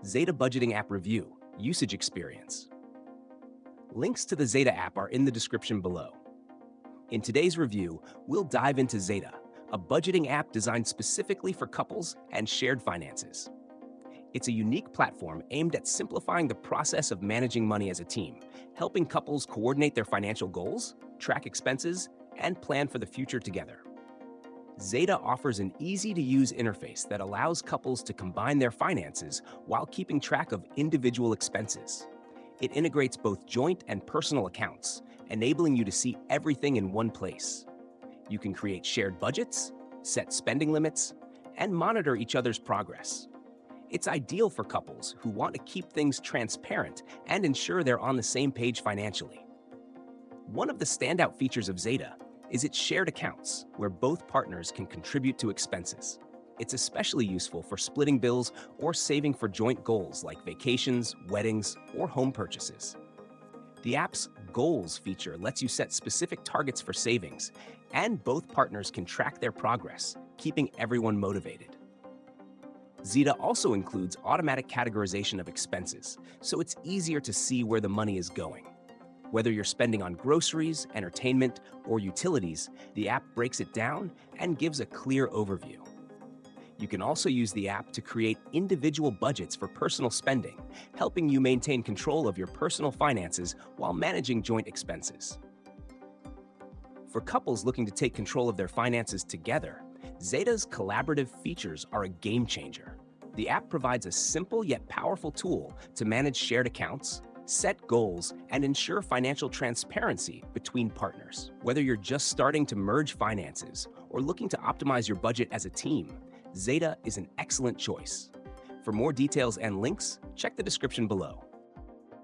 Zeta Budgeting App Review, Usage Experience. Links to the Zeta app are in the description below. In today's review, we'll dive into Zeta, a budgeting app designed specifically for couples and shared finances. It's a unique platform aimed at simplifying the process of managing money as a team, helping couples coordinate their financial goals, track expenses, and plan for the future together. Zeta offers an easy-to-use interface that allows couples to combine their finances while keeping track of individual expenses. It integrates both joint and personal accounts, enabling you to see everything in one place. You can create shared budgets, set spending limits, and monitor each other's progress. It's ideal for couples who want to keep things transparent and ensure they're on the same page financially. One of the standout features of Zeta is its shared accounts, where both partners can contribute to expenses. It's especially useful for splitting bills or saving for joint goals like vacations, weddings, or home purchases. The app's Goals feature lets you set specific targets for savings, and both partners can track their progress, keeping everyone motivated. Zeta also includes automatic categorization of expenses, so it's easier to see where the money is going. Whether you're spending on groceries, entertainment, or utilities, the app breaks it down and gives a clear overview. You can also use the app to create individual budgets for personal spending, helping you maintain control of your personal finances while managing joint expenses. For couples looking to take control of their finances together, Zeta's collaborative features are a game changer. The app provides a simple yet powerful tool to manage shared accounts, set goals, and ensure financial transparency between partners. Whether you're just starting to merge finances or looking to optimize your budget as a team, Zeta is an excellent choice. For more details and links, check the description below.